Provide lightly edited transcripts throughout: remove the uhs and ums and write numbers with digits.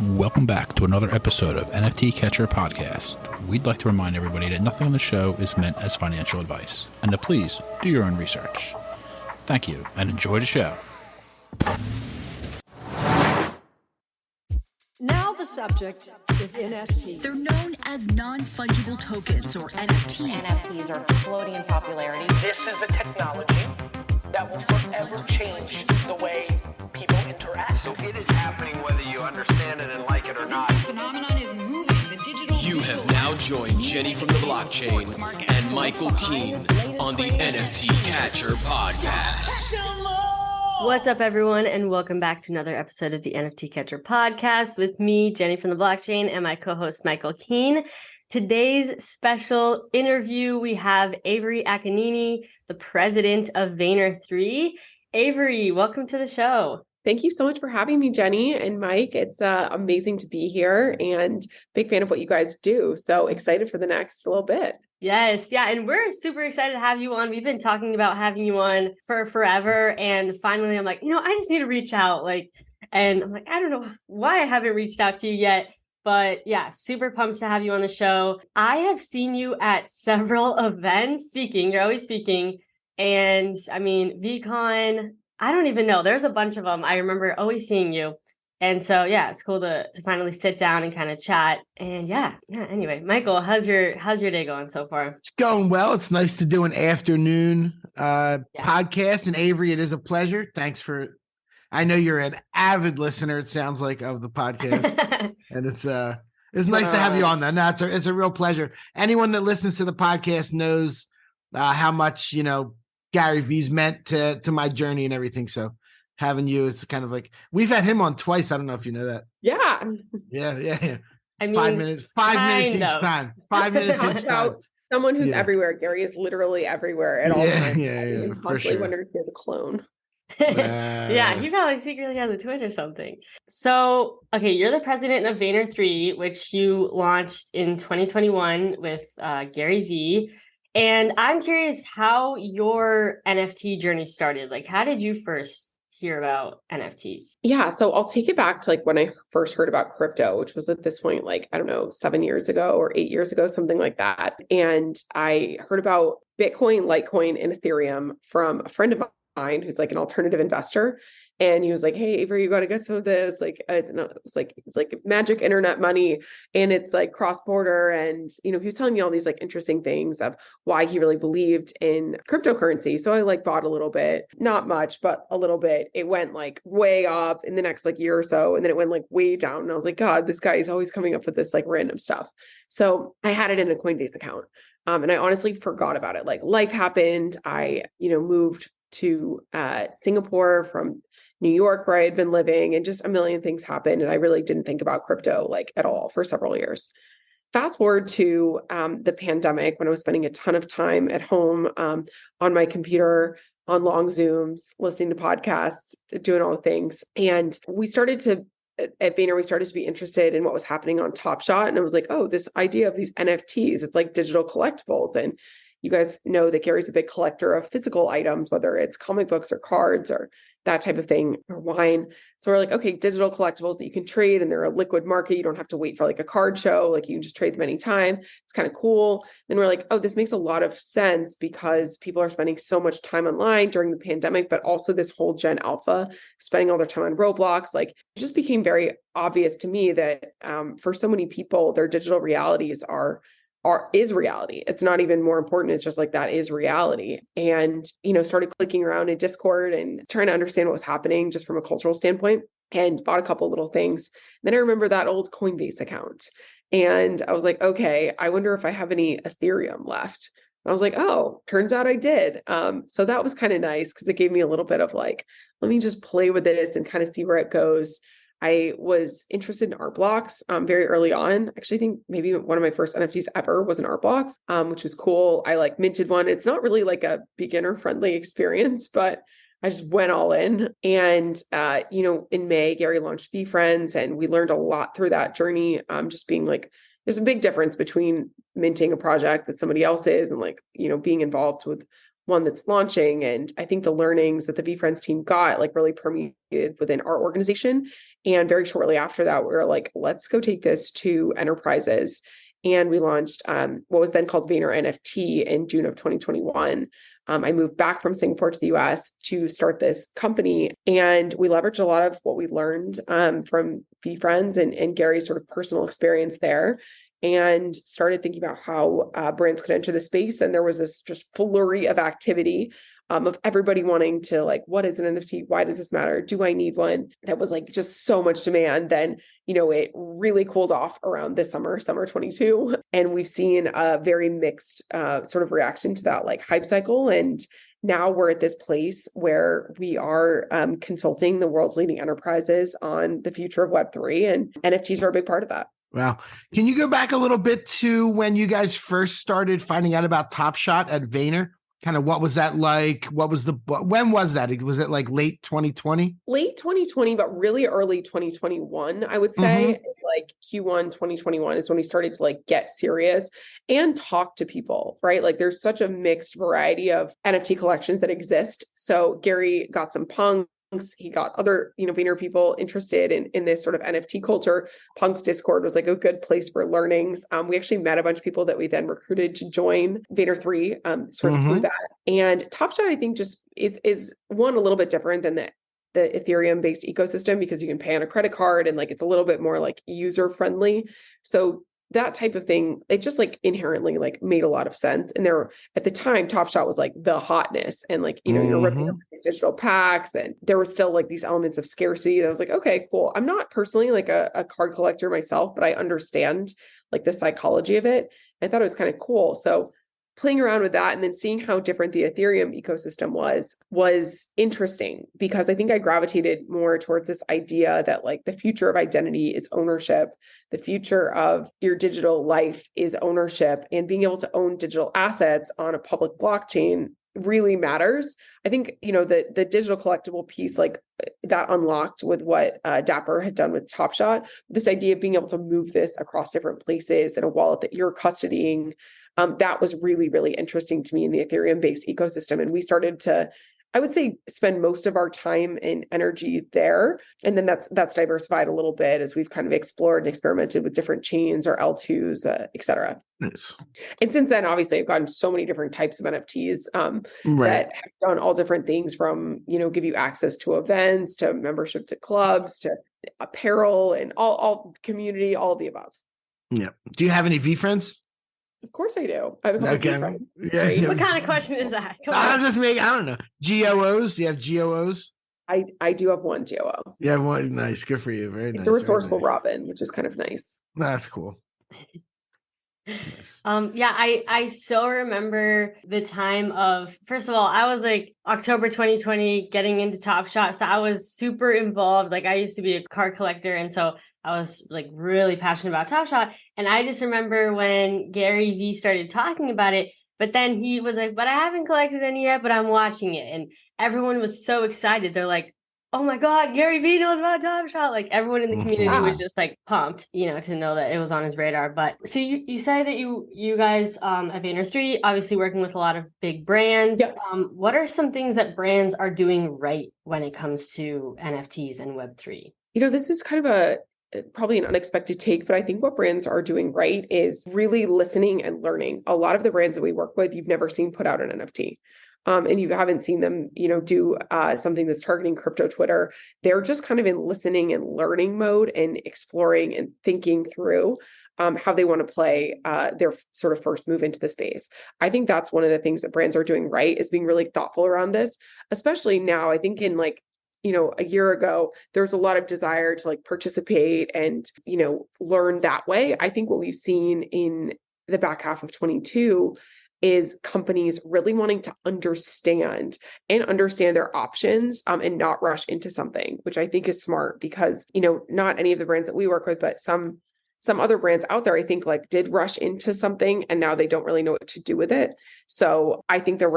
Welcome back to another episode of NFT Catcher Podcast. We'd like to remind everybody that nothing on the show is meant as financial advice, and to please do your own research. Thank you, and enjoy the show. Now the subject is NFTs. They're known as non-fungible tokens, or NFTs. NFTs are exploding in popularity. This is a technology that will forever change the way people interact. So it is happening whether you understand it and like it or not. This phenomenon is moving. The digital. You have now joined Jenny from the blockchain and Michael Keene on the NFT Catcher Podcast. What's up, everyone, and welcome back to another episode of the NFT Catcher Podcast with me, Jenny from the blockchain, and my co-host, Michael Keene. Today's special interview, we have Avery Akkineni, the president of Vayner3. Avery, welcome to the show. Thank you so much for having me, Jenny and Mike. It's amazing to be here and big fan of what you guys do. So excited for the next little bit. Yes. Yeah. And we're super excited to have you on. We've been talking about having you on for forever. And finally, I'm like, I just need to reach out. And I'm like, I don't know why I haven't reached out to you yet. But yeah, super pumped to have you on the show. I have seen you at several events speaking. You're always speaking. And I mean, VCon, I don't even know. There's a bunch of them. I remember always seeing you. And so, yeah, it's cool to finally sit down and kind of chat. And yeah. Anyway, Michael, how's your day going so far? It's going well. It's nice to do an afternoon podcast. And Avery, it is a pleasure. Thanks for, I know you're an avid listener, it sounds like, of the podcast. And it's nice to have you on. No, it's a real pleasure. Anyone that listens to the podcast knows how much, Gary V's meant to my journey and everything. So having you, it's kind of like, we've had him on twice. I don't know if you know that. Yeah. Yeah. I mean, 5 minutes each time. 5 minutes each time. Someone who's everywhere. Gary is literally everywhere at all times. Yeah, for sure. Wonder if he has a clone. Yeah, he probably secretly has a twin or something. So, okay, you're the president of Vayner3, which you launched in 2021 with Gary V. And I'm curious how your NFT journey started. Like, how did you first hear about NFTs? Yeah, so I'll take it back to when I first heard about crypto, which was at this point, 7 years ago or 8 years ago, something like that. And I heard about Bitcoin, Litecoin, and Ethereum from a friend of mine who's an alternative investor. And he was like, hey, Avery, you got to get some of this. It's like magic internet money, and it's cross-border. And, he was telling me all these interesting things of why he really believed in cryptocurrency. So I bought a little bit, not much, but a little bit. It went way up in the next year or so. And then it went way down. And I was like, God, this guy is always coming up with this random stuff. So I had it in a Coinbase account. And I honestly forgot about it. Life happened. I, moved to Singapore from New York, where I had been living, and just a million things happened. And I really didn't think about crypto at all for several years. Fast forward to the pandemic, when I was spending a ton of time at home on my computer, on long Zooms, listening to podcasts, doing all the things. And at Vayner, we started to be interested in what was happening on Top Shot. And I was like, oh, this idea of these NFTs, it's like digital collectibles. And you guys know that Gary's a big collector of physical items, whether it's comic books or cards or that type of thing, or wine. So we're like, okay, digital collectibles that you can trade, and they're a liquid market. You don't have to wait for a card show. You can just trade them anytime. It's kind of cool. Then we're like, oh, this makes a lot of sense because people are spending so much time online during the pandemic, but also this whole Gen Alpha spending all their time on Roblox. It just became very obvious to me that for so many people, their digital realities is reality. It's not even more important. It's just that is reality. And, started clicking around in Discord and trying to understand what was happening just from a cultural standpoint, and bought a couple little things. Then I remember that old Coinbase account. And I was like, okay, I wonder if I have any Ethereum left. I was like, oh, turns out I did. So that was kind of nice because it gave me a little bit of let me just play with this and kind of see where it goes. I was interested in art blocks very early on. Actually, I think maybe one of my first NFTs ever was an art blocks, which was cool. I minted one. It's not really a beginner friendly experience, but I just went all in. And, in May, Gary launched VFriends, and we learned a lot through that journey. Just being there's a big difference between minting a project that somebody else is and being involved with one that's launching. And I think the learnings that the VFriends team got really permeated within our organization. And very shortly after that, we were like, let's go take this to enterprises. And we launched what was then called Vayner3 in June of 2021. I moved back from Singapore to the US to start this company. And we leveraged a lot of what we learned from VeeFriends and Gary's sort of personal experience there, and started thinking about how brands could enter the space. And there was this just flurry of activity of everybody wanting to like, what is an NFT? Why does this matter? Do I need one? That was like just so much demand. Then, it really cooled off around this summer 22. And we've seen a very mixed sort of reaction to that like hype cycle. And now we're at this place where we are consulting the world's leading enterprises on the future of Web3, and NFTs are a big part of that. Wow. Can you go back a little bit to when you guys first started finding out about Top Shot at Vayner? Kind of what was that like? When was that? Was it like late 2020? Late 2020, but really early 2021, I would say. It's like Q1 2021 is when we started to like get serious and talk to people, right? Like there's such a mixed variety of NFT collections that exist. So Gary got some punks. He got other, Vayner people interested in this sort of NFT culture. Punk's Discord was like a good place for learnings. We actually met a bunch of people that we then recruited to join Vayner3 sort of through that. And Top Shot, I think, just is one a little bit different than the Ethereum based ecosystem, because you can pay on a credit card and like it's a little bit more like user friendly. So that type of thing, it just like inherently like made a lot of sense. And there at the time, Top Shot was like the hotness, and like, you're ripping up these digital packs, and there were still like these elements of scarcity. I was like, okay, cool. I'm not personally like a card collector myself, but I understand like the psychology of it. I thought it was kind of cool. So playing around with that and then seeing how different the Ethereum ecosystem was interesting, because I think I gravitated more towards this idea that like the future of identity is ownership. The future of your digital life is ownership, and being able to own digital assets on a public blockchain really matters. I think, the digital collectible piece, like that unlocked with what Dapper had done with Top Shot, this idea of being able to move this across different places in a wallet that you're custodying. That was really, really interesting to me in the Ethereum-based ecosystem. And we started to, I would say, spend most of our time and energy there. And then that's diversified a little bit as we've kind of explored and experimented with different chains or L2s, et cetera. Nice. And since then, obviously, I've gotten so many different types of NFTs that have done all different things from, give you access to events, to membership to clubs, to apparel, and all community, all of the above. Yeah. Do you have any VeeFriends? Of course I do. I have a couple of friends. Yeah. What kind of question is that? I don't know. GOOs? Do you have GOOs? I do have one GOO. You have one. Nice. Good for you. Very nice. It's a resourceful Robin, which is kind of nice. That's cool. Nice. I so remember the time of, first of all, I was like October 2020 getting into Top Shot. So I was super involved. Like I used to be a card collector. And so I was like really passionate about Top Shot. And I just remember when Gary V started talking about it, but then he was like, but I haven't collected any yet, but I'm watching it. And everyone was so excited. They're like, oh my God, Gary V knows about Top Shot. Like everyone in the community was just like pumped, to know that it was on his radar. But so you say that you guys at Vayner3, obviously working with a lot of big brands. Yep. What are some things that brands are doing right when it comes to NFTs and Web3? This is kind of probably an unexpected take, but I think what brands are doing right is really listening and learning. A lot of the brands that we work with, you've never seen put out an NFT. And you haven't seen them, do something that's targeting crypto Twitter. They're just kind of in listening and learning mode and exploring and thinking through how they want to play their sort of first move into the space. I think that's one of the things that brands are doing right, is being really thoughtful around this, especially now. I think in like, a year ago, there was a lot of desire to like participate and, learn that way. I think what we've seen in the back half of 22 is companies really wanting to understand their options and not rush into something, which I think is smart, because, not any of the brands that we work with, but some other brands out there, I think like did rush into something and now they don't really know what to do with it. So I think the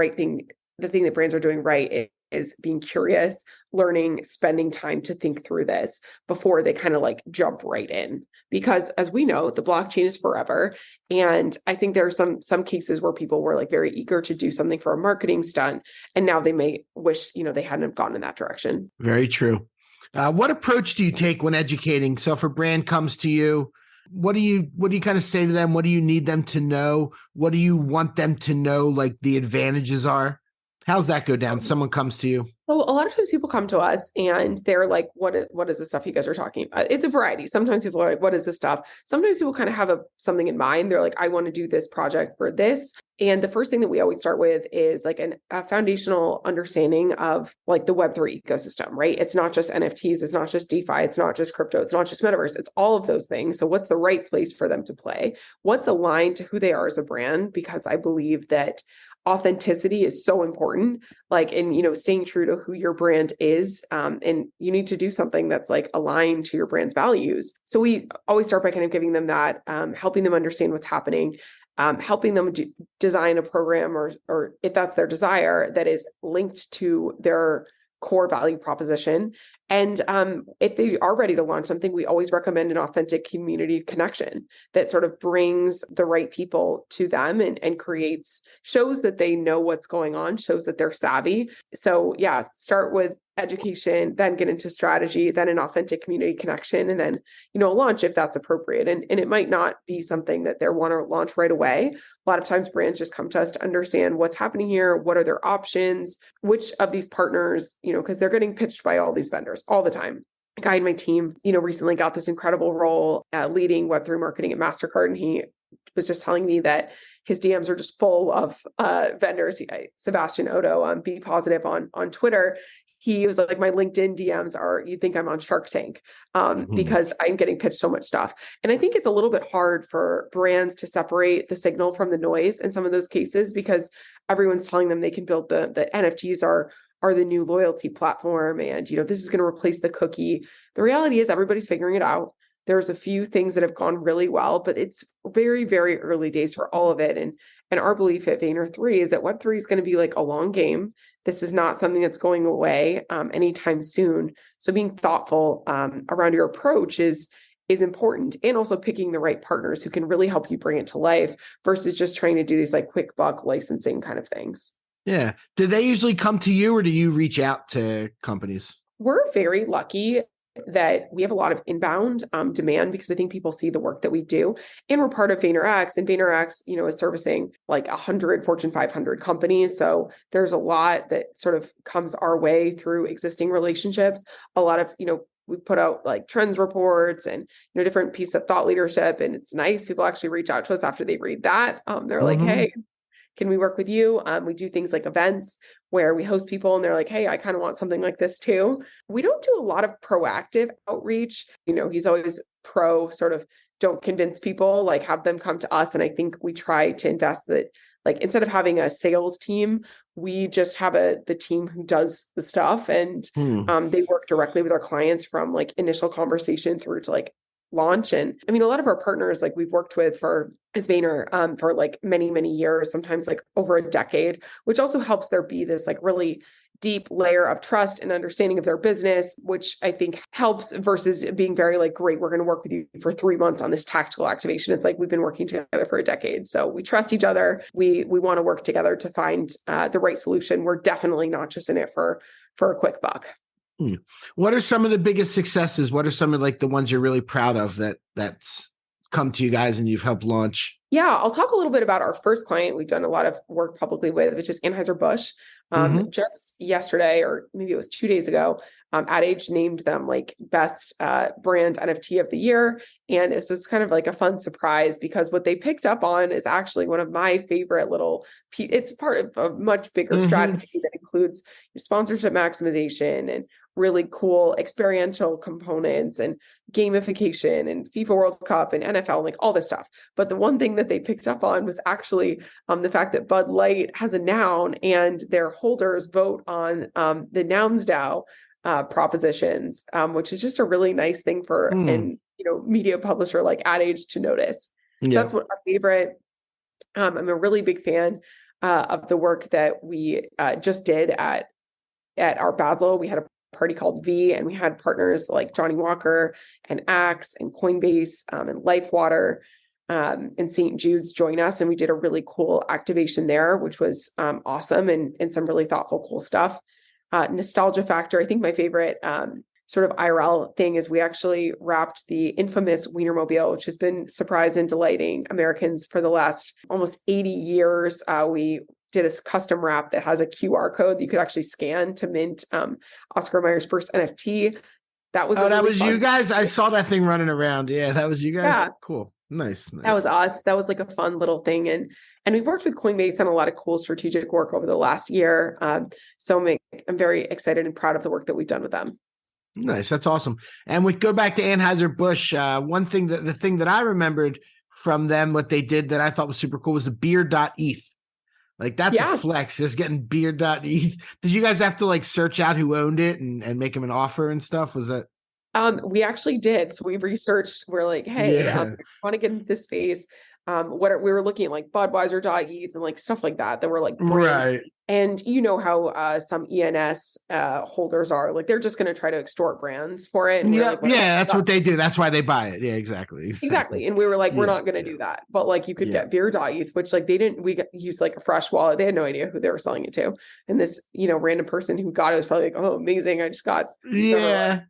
thing that brands are doing right is being curious, learning, spending time to think through this before they kind of like jump right in. Because as we know, the blockchain is forever. And I think there are some cases where people were like very eager to do something for a marketing stunt, and now they may wish, they hadn't have gone in that direction. Very true. What approach do you take when educating? So if a brand comes to you, what do you kind of say to them? What do you need them to know? What do you want them to know, like the advantages are? How's that go down? Someone comes to you. So a lot of times people come to us and they're like, what is the stuff you guys are talking about? It's a variety. Sometimes people are like, what is this stuff? Sometimes people kind of have something in mind. They're like, I want to do this project for this. And the first thing that we always start with is like a foundational understanding of like the Web3 ecosystem, right? It's not just NFTs. It's not just DeFi. It's not just crypto. It's not just metaverse. It's all of those things. So what's the right place for them to play? What's aligned to who they are as a brand? Because I believe that authenticity is so important, like in, staying true to who your brand is. And you need to do something that's like aligned to your brand's values. So we always start by kind of giving them that, helping them understand what's happening, helping them design a program or if that's their desire, that is linked to their core value proposition. And if they are ready to launch something, we always recommend an authentic community connection that sort of brings the right people to them and shows that they know what's going on, shows that they're savvy. So yeah, start with education, then get into strategy, then an authentic community connection, and then, launch if that's appropriate. And it might not be something that they want to launch right away. A lot of times brands just come to us to understand what's happening here, what are their options, which of these partners, because they're getting pitched by all these vendors all the time. A guy in my team, recently got this incredible role leading Web3 marketing at MasterCard. And he was just telling me that his DMs are just full of vendors. Sebastian Odo, Be Positive on Twitter. He was like, my LinkedIn DMs are, you think I'm on Shark Tank because I'm getting pitched so much stuff. And I think it's a little bit hard for brands to separate the signal from the noise in some of those cases, because everyone's telling them they can build the NFTs are the new loyalty platform. And, this is going to replace the cookie. The reality is everybody's figuring it out. There's a few things that have gone really well, but it's very, very early days for all of it. And our belief at Vayner3 is that Web3 is going to be like a long game. This is not something that's going away anytime soon. So being thoughtful around your approach is important, and also picking the right partners who can really help you bring it to life versus just trying to do these like quick buck licensing kind of things. Yeah. Do they usually come to you, or do you reach out to companies? We're very lucky that we have a lot of inbound demand, because I think people see the work that we do, and we're part of Vayner3, and Vayner3, is servicing like 100 Fortune 500 companies. So there's a lot that sort of comes our way through existing relationships. A lot of, we put out like trends reports and, different piece of thought leadership. And it's nice. People actually reach out to us after they read that. They're like, hey, can we work with you? We do things like events where we host people and they're like, hey, I kind of want something like this too. We don't do a lot of proactive outreach. He's always pro sort of don't convince people, like have them come to us. And I think we try to invest that, like instead of having a sales team, we just have the team who does the stuff, and they work directly with our clients from like initial conversation through to like launch. And I mean, a lot of our partners, like we've worked with as Vayner for like many, many years, sometimes like over a decade, which also helps there be this like really deep layer of trust and understanding of their business, which I think helps versus being very like, great, we're going to work with you for 3 months on this tactical activation. It's like, we've been working together for a decade. So we trust each other. We want to work together to find the right solution. We're definitely not just in it for a quick buck. What are some of the biggest successes? What are some of like the ones you're really proud of that's come to you guys and you've helped launch? Yeah, I'll talk a little bit about our first client we've done a lot of work publicly with, which is Anheuser-Busch. Just yesterday, or maybe it was 2 days ago, Ad Age named them like best brand NFT of the year. And this was kind of like a fun surprise, because what they picked up on is actually one of my favorite it's part of a much bigger strategy that includes sponsorship maximization and really cool experiential components and gamification and FIFA World Cup and NFL, like all this stuff. But the one thing that they picked up on was actually the fact that Bud Light has a noun and their holders vote on the nouns DAO propositions, which is just a really nice thing for an media publisher like Ad Age to notice. So that's what our favorite. I'm a really big fan of the work that we just did at our Basel. We had a party called V, and we had partners like Johnny Walker and Axe and Coinbase and LifeWater and St. Jude's join us. And we did a really cool activation there, which was awesome and some really thoughtful, cool stuff. Nostalgia factor. I think my favorite sort of IRL thing is we actually wrapped the infamous Wienermobile, which has been surprised and delighting Americans for the last almost 80 years. We did a custom wrap that has a QR code that you could actually scan to mint Oscar Mayer's first NFT. That was that was you guys. I saw that thing running around. Yeah, that was you guys. Yeah. Cool. Nice. That was us. That was like a fun little thing. And we've worked with Coinbase on a lot of cool strategic work over the last year. So I'm very excited and proud of the work that we've done with them. Nice. That's awesome. And we go back to Anheuser-Busch. One thing the thing that I remembered from them, what they did that I thought was super cool was the beer.eth. Like that's a flex, just getting beer.eth. Did you guys have to like search out who owned it and make them an offer and stuff? Was that? We actually did. So we researched, we're like, hey, I want to get into this space. We were looking at like Budweiser.eth and like stuff like that were like brands. Right. And you know how some ENS holders are, like they're just going to try to extort brands for it. And that's what they do. That's why they buy it. Yeah, exactly. Exactly. And we were like, we're not going to do that. But like you could get beer.eth, which like we used like a fresh wallet. They had no idea who they were selling it to. And this, random person who got it was probably like, oh, amazing. I just got. Yeah.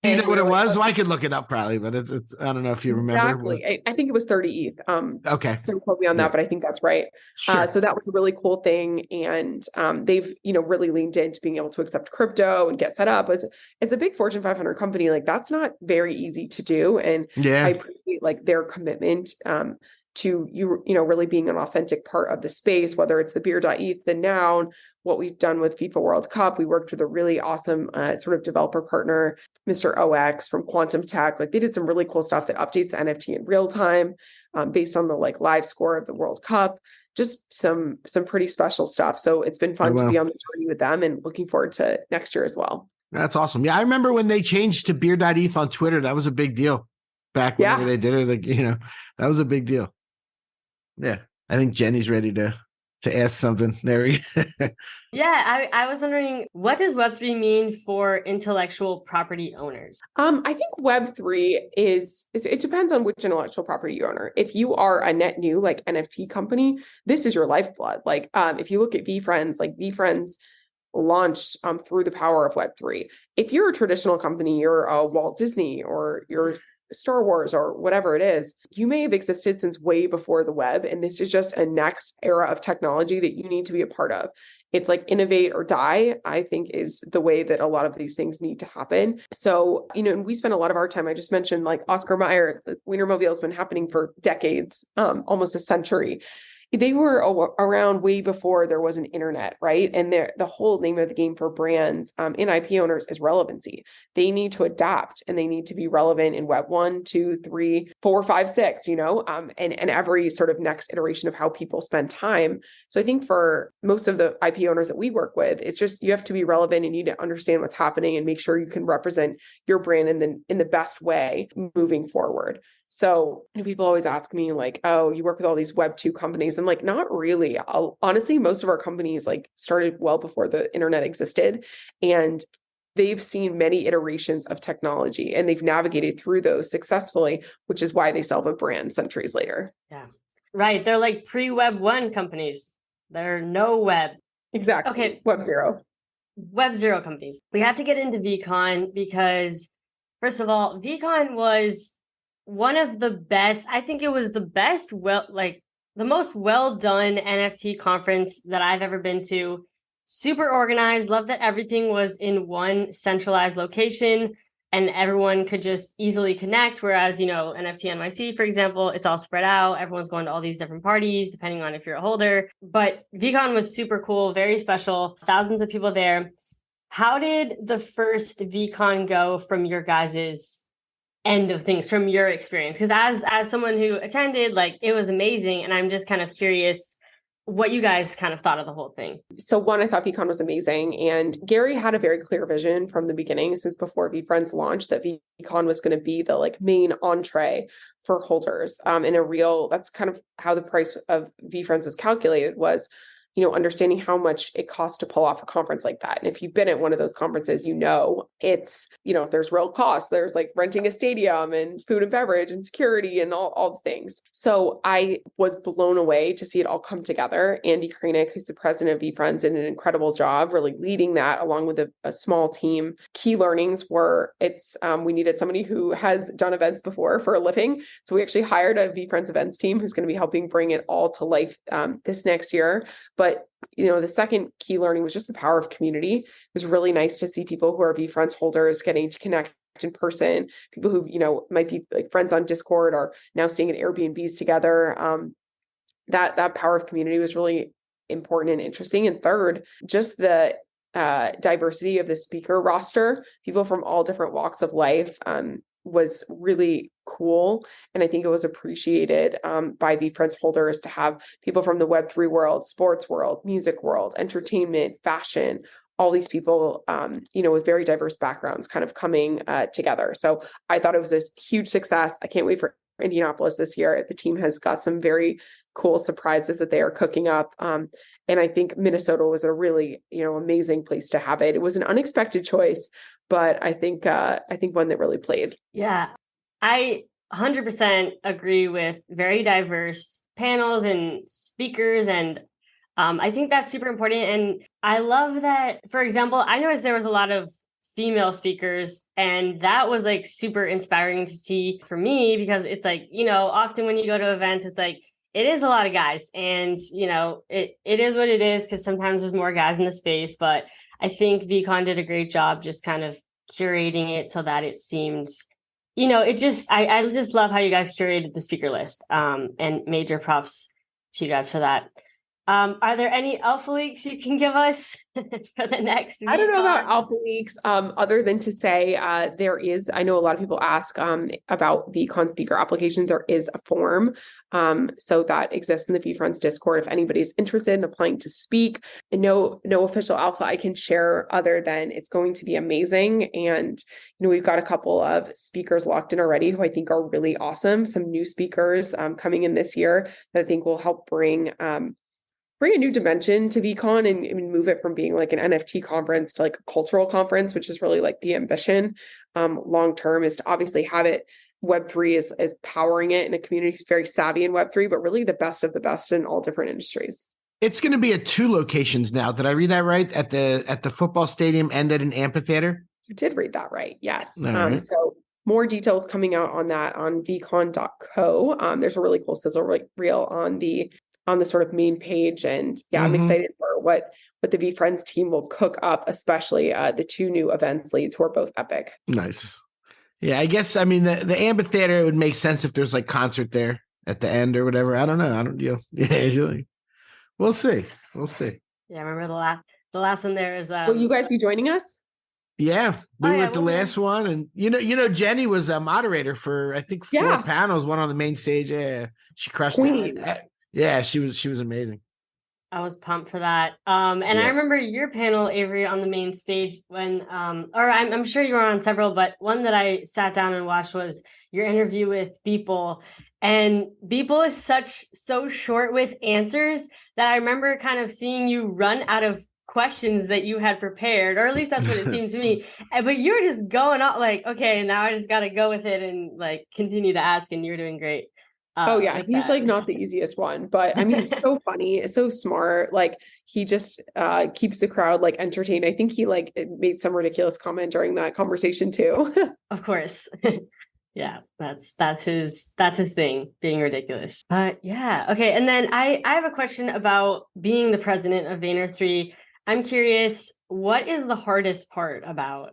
Do you know what it was? Well, I could look it up probably, but it's I don't know if you remember. Exactly. I think it was 30 ETH. Okay. Don't quote me on that, but I think that's right. Sure. So that was a really cool thing. And they've, really leaned into being able to accept crypto and get set up as a big Fortune 500 company. Like that's not very easy to do. And I appreciate like their commitment to really being an authentic part of the space, whether it's the beer.eth, the noun, what we've done with FIFA World Cup. We worked with a really awesome sort of developer partner, Mr. OX from Quantum Tech. Like they did some really cool stuff that updates the NFT in real time based on the like live score of the World Cup. Just some pretty special stuff. So it's been fun to be on the journey with them and looking forward to next year as well. That's awesome. Yeah, I remember when they changed to beer.eth on Twitter. That was a big deal. Back whenever they did it, like, that was a big deal. Yeah, I think Jenny's ready to ask something. There we go. Yeah, I was wondering, what does Web3 mean for intellectual property owners? I think Web3 it depends on which intellectual property owner. If you are a net new like NFT company, this is your lifeblood. Like if you look at VeeFriends, like VeeFriends launched through the power of Web3. If you're a traditional company, you're a Walt Disney or you're Star Wars or whatever it is, you may have existed since way before the web. And this is just a next era of technology that you need to be a part of. It's like innovate or die, I think is the way that a lot of these things need to happen. So, and we spend a lot of our time, I just mentioned like Oscar Mayer, the Wienermobile has been happening for decades, almost a century. They were around way before there was an internet, right? And the whole name of the game for brands and IP owners is relevancy. They need to adapt and they need to be relevant in Web 1, 2, 3, 4, 5, 6, and every sort of next iteration of how people spend time. So I think for most of the IP owners that we work with, it's just you have to be relevant and you need to understand what's happening and make sure you can represent your brand in the best way moving forward. So people always ask me like, oh, you work with all these Web 2 companies. I'm like, not really. Honestly, most of our companies like started well before the internet existed and they've seen many iterations of technology and they've navigated through those successfully, which is why they sell a brand centuries later. Yeah, right. They're like pre-Web 1 companies. They're no web. Exactly. Okay. Web 0. Web 0 companies. We have to get into VCon because first of all, VCon was one of the best, I think it was the best, the most well done NFT conference that I've ever been to. Super organized. Love that everything was in one centralized location and everyone could just easily connect. Whereas, NFT NYC, for example, it's all spread out. Everyone's going to all these different parties, depending on if you're a holder. But VCon was super cool, very special. Thousands of people there. How did the first VCon go from your guys's end of things, from your experience? Because as someone who attended, like it was amazing. And I'm just kind of curious what you guys kind of thought of the whole thing. So one, I thought VCon was amazing. And Gary had a very clear vision from the beginning, since before VeeFriends launched, that VCon was going to be the like main entree for holders. That's kind of how the price of VeeFriends was calculated, was understanding how much it costs to pull off a conference like that. And if you've been at one of those conferences, it's, there's real costs. There's like renting a stadium and food and beverage and security and all the things. So I was blown away to see it all come together. Andy Kranick, who's the president of VFriends, did an incredible job really leading that along with a small team. Key learnings were we needed somebody who has done events before for a living. So we actually hired a VFriends events team who's going to be helping bring it all to life this next year. But, the second key learning was just the power of community. It was really nice to see people who are VFriends holders getting to connect in person, people who, might be like friends on Discord or now staying at Airbnbs together. That power of community was really important and interesting. And third, just the diversity of the speaker roster, people from all different walks of life, was really cool. And I think it was appreciated by VFriends holders to have people from the Web3 world, sports world, music world, entertainment, fashion, all these people, with very diverse backgrounds kind of coming together. So I thought it was a huge success. I can't wait for Indianapolis this year. The team has got some very cool surprises that they are cooking up. And I think Minnesota was a really, amazing place to have it. It was an unexpected choice, but I think one that really played. Yeah, I 100% agree with very diverse panels and speakers. And I think that's super important. And I love that, for example, I noticed there was a lot of female speakers, and that was like super inspiring to see for me, because it's like, often when you go to events, it's like, it is a lot of guys, and, it is what it is, because sometimes there's more guys in the space. But I think VCon did a great job just kind of curating it so that it seems, I just love how you guys curated the speaker list, and major props to you guys for that. Are there any alpha leaks you can give us for the next VCon? I don't know about alpha leaks, other than to say I know a lot of people ask about VCon speaker applications. There is a form. So that exists in the VFriends Discord if anybody's interested in applying to speak. And no official alpha I can share other than it's going to be amazing. And, we've got a couple of speakers locked in already who I think are really awesome. Some new speakers coming in this year that I think will help bring a new dimension to VCon and move it from being like an NFT conference to like a cultural conference, which is really like the ambition long term, is to obviously have it. Web3 is powering it in a community who's very savvy in Web3, but really the best of the best in all different industries. It's going to be at 2 locations now. Did I read that right? At the football stadium and at an amphitheater? You did read that right. Yes. Right. So more details coming out on that on vcon.co. There's a really cool sizzle reel on the sort of main page. And I'm excited for what the VFriends team will cook up, especially the 2 new events leads who are both epic. Nice. Yeah, I guess, the amphitheater, it would make sense if there's like concert there at the end or whatever. I don't know. We'll see. Yeah, remember the last one there is... Will you guys be joining us? Yeah, we were at the last one. And, Jenny was a moderator for, I think, 4 panels, one on the main stage. Yeah, she crushed it. Yeah, she was amazing. I was pumped for that. I remember your panel, Avery, on the main stage when, or I'm sure you were on several, but one that I sat down and watched was your interview with Beeple. And Beeple is so short with answers that I remember kind of seeing you run out of questions that you had prepared, or at least that's what it seemed to me. But you were just going on like, okay, now I just got to go with it and like continue to ask, and you're doing great. He's like not the easiest one, but so funny, so smart. Like he just keeps the crowd like entertained. I think he like made some ridiculous comment during that conversation too. Of course. Yeah, that's his thing, being ridiculous. Yeah. Okay. And then I have a question about being the president of Vayner3. I'm curious, what is the hardest part about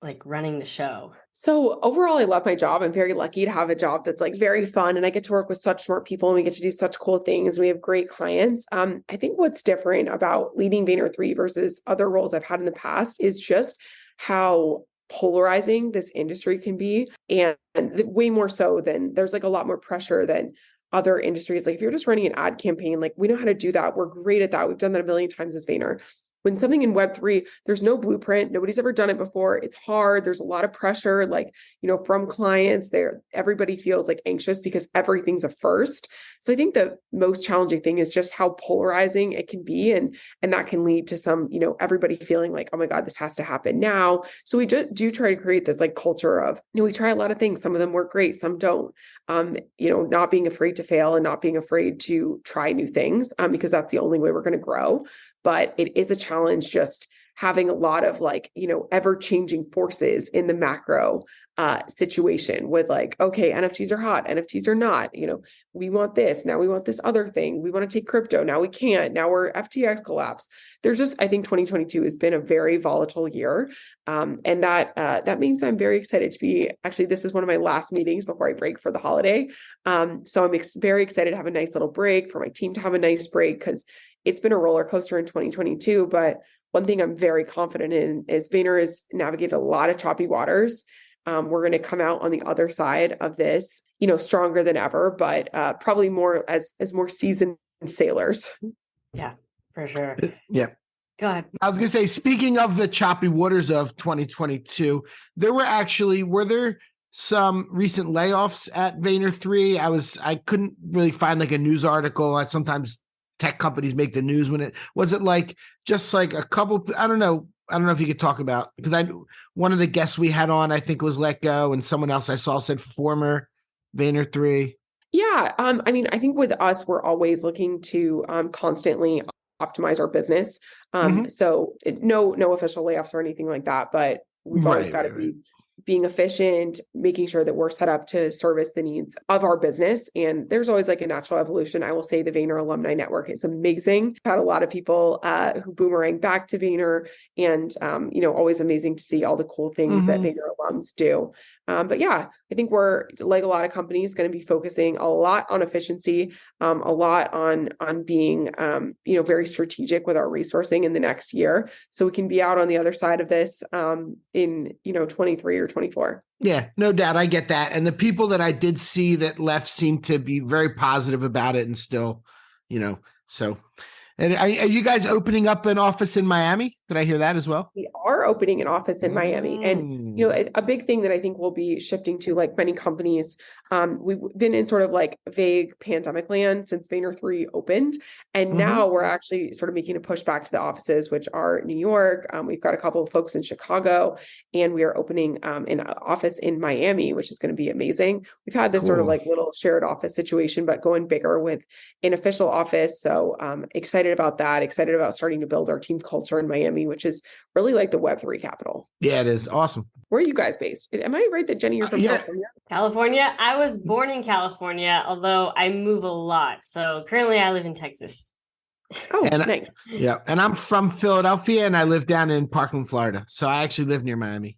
like running the show? So overall, I love my job. I'm very lucky to have a job that's like very fun, and I get to work with such smart people, and we get to do such cool things. We have great clients. I think what's different about leading Vayner3 versus other roles I've had in the past is just how polarizing this industry can be, and way more so than there's like a lot more pressure than other industries. Like if you're just running an ad campaign, like we know how to do that. We're great at that. We've done that a million times as Vayner. when something in Web3, there's no blueprint. Nobody's ever done it before. It's hard. There's a lot of pressure, like, from clients there. Everybody feels like anxious because everything's a first. So I think the most challenging thing is just how polarizing it can be. And that can lead to some, everybody feeling like, oh my God, this has to happen now. So we do try to create this like culture of, we try a lot of things. Some of them work great, some don't. Not being afraid to fail and not being afraid to try new things, because that's the only way we're going to grow. But it is a challenge just having a lot of like, ever-changing forces in the macro situation with like, okay, NFTs are hot, NFTs are not, we want this, now we want this other thing. We want to take crypto, now we can't, now we're FTX collapse. There's just, I think 2022 has been a very volatile year. And that means I'm very excited to be, actually, this is one of my last meetings before I break for the holiday. So I'm very excited to have a nice little break, for my team to have a nice break, because it's been a roller coaster in 2022. But one thing I'm very confident in is Vayner has navigated a lot of choppy waters. We're going to come out on the other side of this, stronger than ever, but probably more as more seasoned sailors. Yeah, for sure. Yeah. Go ahead. I was going to say, speaking of the choppy waters of 2022, were there some recent layoffs at Vayner3? I couldn't really find like a news article. Sometimes tech companies make the news was it like just like a couple, I don't know if you could talk about, because one of the guests we had on, I think, was let go, and someone else I saw said former Vayner3. Yeah. I think with us, we're always looking to constantly optimize our business. So no official layoffs or anything like that, but we've always got to be being efficient, making sure that we're set up to service the needs of our business. And there's always like a natural evolution. I will say the Vayner Alumni Network is amazing. Had a lot of people who boomerang back to Vayner, and, always amazing to see all the cool things that Vayner alums do. But yeah, I think we're, like a lot of companies, going to be focusing a lot on efficiency, a lot on being, very strategic with our resourcing in the next year, so we can be out on the other side of this in 23 or 24. Yeah, no doubt. I get that. And the people that I did see that left seemed to be very positive about it, and still, so. And are you guys opening up an office in Miami? Did I hear that as well? We are opening an office in Miami. And, a big thing that I think we'll be shifting to, like many companies, we've been in sort of like vague pandemic land since Vayner3 opened. And now we're actually sort of making a push back to the offices, which are New York. We've got a couple of folks in Chicago, and we are opening an office in Miami, which is going to be amazing. We've had this sort of like little shared office situation, but going bigger with an official office. So excited about that, excited about starting to build our team culture in Miami, which is really like the Web3 capital. Yeah, it is. Awesome. Where are you guys based? Am I right that Jenny, you're from California? California. I was born in California, although I move a lot. So currently I live in Texas. Oh, nice. Yeah. And I'm from Philadelphia, and I live down in Parkland, Florida. So I actually live near Miami.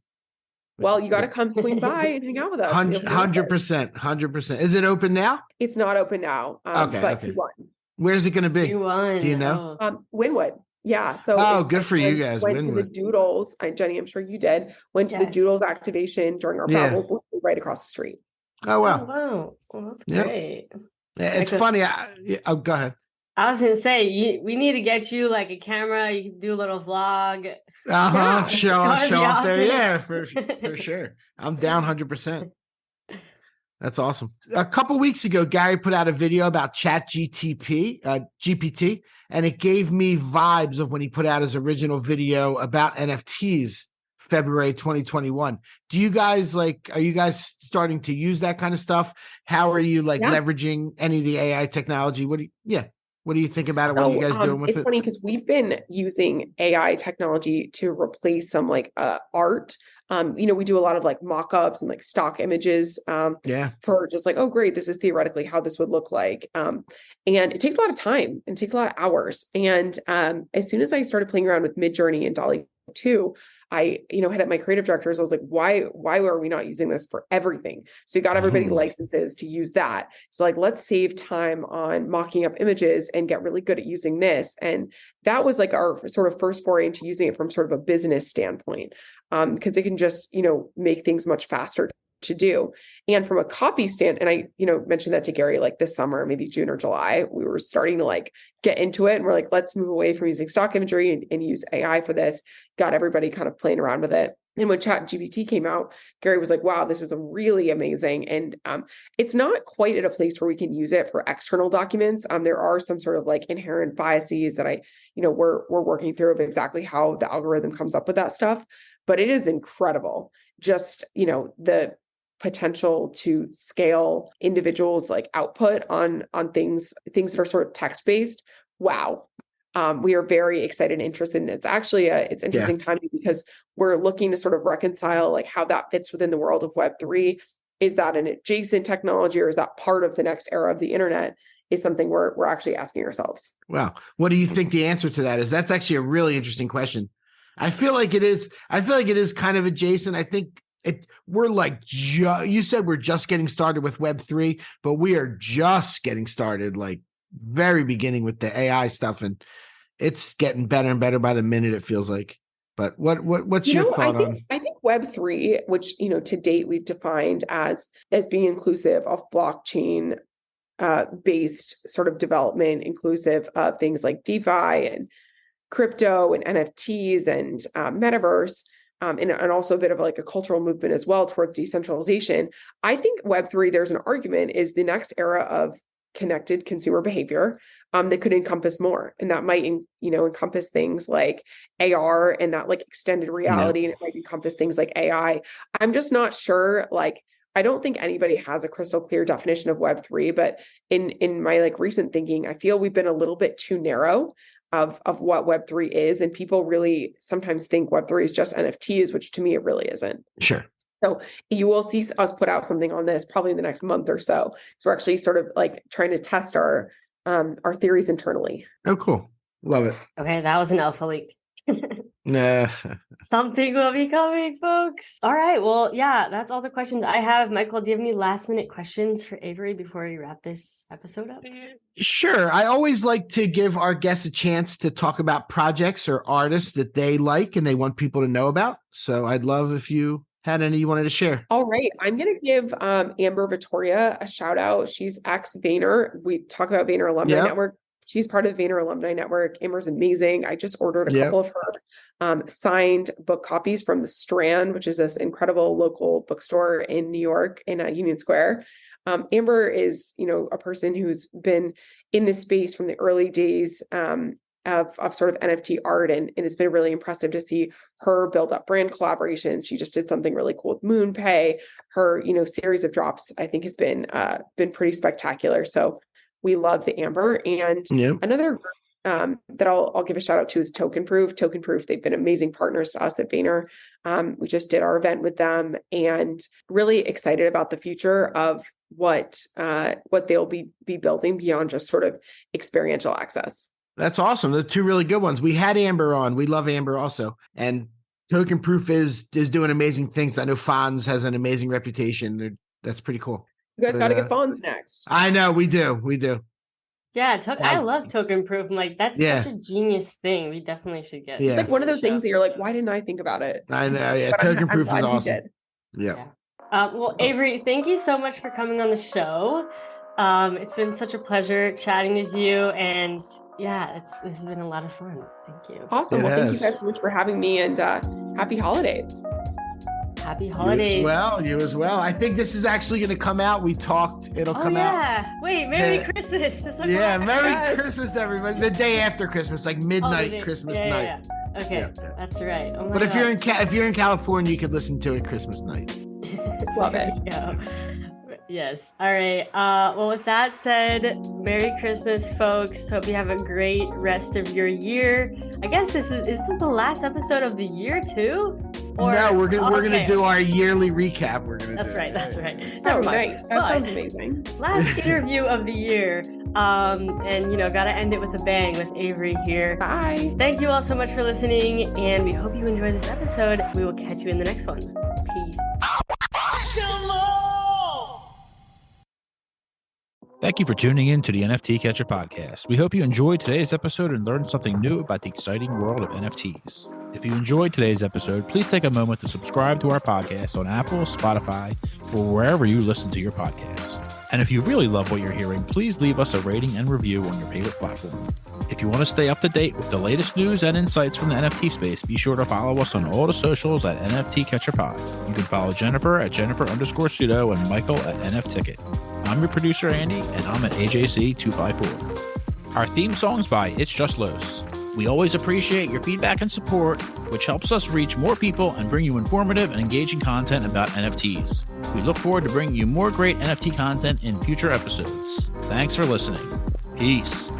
Well, you got to come swing by and hang out with us. 100%. Is it open now? It's not open now. But you won. Where's it going to be? You won. Do you know? Winwood. Yeah. So good for you guys. Went to the Doodles. Jenny, I'm sure you did. Went to the Doodles activation during our travels, right across the street. Oh, wow. Oh, wow. Well, that's great. Yeah, it's funny. Go ahead. I was going to say, we need to get you like a camera. You can do a little vlog. Show up there. Yeah, for sure. I'm down 100%. That's awesome. A couple weeks ago, Gary put out a video about GPT, and it gave me vibes of when he put out his original video about NFTs, February 2021. Are you guys starting to use that kind of stuff? How are you leveraging any of the AI technology? What do you think about it? What are you guys doing with it? It's funny because we've been using AI technology to replace some art. We do a lot of mock-ups and stock images for just oh, great, this is theoretically how this would look like. And it takes a lot of time and takes a lot of hours. And as soon as I started playing around with Midjourney and DALL-E 2, I, had at my creative directors, I was like, why are we not using this for everything? So you got everybody licenses to use that. So let's save time on mocking up images and get really good at using this. And that was our sort of first foray into using it from sort of a business standpoint, because it can just, make things much faster to do. And from a copy stand, and I, mentioned that to Gary, like this summer, maybe June or July, we were starting to like get into it. And we're like, let's move away from using stock imagery and use AI for this. Got everybody kind of playing around with it. And when ChatGPT came out, Gary was like, wow, this is really amazing. And it's not quite at a place where we can use it for external documents. There are some sort of like inherent biases that we're working through of exactly how the algorithm comes up with that stuff. But it is incredible. Just, the potential to scale individuals like output on things that are sort of text-based. Wow. We are very excited and interested. And it's actually it's interesting timing because we're looking to sort of reconcile like how that fits within the world of Web3. Is that an adjacent technology or is that part of the next era of the internet? Is something we're actually asking ourselves. Wow. What do you think the answer to that is? That's actually a really interesting question. I feel like it is kind of adjacent. I think we're like, you said we're just getting started with Web3, but we are just getting started, like very beginning with the AI stuff. And it's getting better and better by the minute, it feels like. But what's your thought on? I think Web3, which, to date we've defined as being inclusive of blockchain based sort of development, inclusive of things like DeFi and crypto and NFTs and metaverse, and also a bit of like a cultural movement as well towards decentralization. I think Web3, there's an argument, is the next era of connected consumer behavior that could encompass more. And that might, encompass things like AR and that like extended reality, and it might encompass things like AI. I'm just not sure, like, I don't think anybody has a crystal clear definition of Web3, but in my like recent thinking, I feel we've been a little bit too narrow of what Web3 is. And people really sometimes think Web3 is just NFTs, which to me, it really isn't. Sure. So you will see us put out something on this probably in the next month or so. So we're actually sort of like trying to test our theories internally. Oh, cool. Love it. Okay, that was an alpha leak. Nah. Something will be coming, folks. All right. Well, yeah, that's all the questions I have. Michael, do you have any last minute questions for Avery before we wrap this episode up? Sure. I always like to give our guests a chance to talk about projects or artists that they like and they want people to know about. So I'd love if you had any you wanted to share. All right. I'm going to give Amber Vittoria a shout out. She's ex-Vayner. We talk about Vayner Alumni Network. She's part of the Vayner Alumni Network. Amber's amazing. I just ordered a couple of her signed book copies from The Strand, which is this incredible local bookstore in New York in Union Square. Amber is, a person who's been in this space from the early days of sort of NFT art. And it's been really impressive to see her build up brand collaborations. She just did something really cool with MoonPay. Her, series of drops, I think, has been pretty spectacular. So we love the Amber. And another group that I'll give a shout out to is Token Proof. Token Proof, they've been amazing partners to us at Vayner. We just did our event with them and really excited about the future of what they'll be building beyond just sort of experiential access. That's awesome. The two really good ones. We had Amber on. We love Amber also. And Token Proof is doing amazing things. I know Fonz has an amazing reputation. That's pretty cool. You guys got to get Fonz next. I know. We do. Yeah, I love Token Proof. I'm like, that's such a genius thing. We definitely should get. It's like one of those things that you're like, why didn't I think about it? I know. Yeah, Token Proof is awesome. Yeah. Well, Avery, thank you so much for coming on the show. It's been such a pleasure chatting with you, and this has been a lot of fun. Thank you. Awesome. Well, thank you guys so much for having me, and happy holidays. Happy holidays. You as well. I think this is actually going to come out. We talked. It'll come out. Wait, Merry Christmas. Merry Christmas, everybody. The day after Christmas, like midnight Christmas night. Yeah. Okay, that's right. Oh my but if you're in California, you could listen to it Christmas night. Love it. Yes. All right. Well, with that said, Merry Christmas, folks. Hope you have a great rest of your year. I guess is this the last episode of the year too? Or, no, we're gonna do our yearly recap. That's right. Never mind. Nice. That sounds amazing. Last interview of the year. And gotta end it with a bang with Avery here. Bye. Thank you all so much for listening, and we hope you enjoyed this episode. We will catch you in the next one. Peace. Thank you for tuning in to the NFT Catcher podcast. We hope you enjoyed today's episode and learned something new about the exciting world of NFTs. If you enjoyed today's episode, please take a moment to subscribe to our podcast on Apple, Spotify, or wherever you listen to your podcasts. And if you really love what you're hearing, please leave us a rating and review on your favorite platform. If you want to stay up to date with the latest news and insights from the NFT space, be sure to follow us on all the socials at NFT Catcher Pod. You can follow Jennifer at Jennifer_pseudo and Michael at NFTicket. I'm your producer, Andy, and I'm at AJC254. Our theme song's by It's Just Los. We always appreciate your feedback and support, which helps us reach more people and bring you informative and engaging content about NFTs. We look forward to bringing you more great NFT content in future episodes. Thanks for listening. Peace.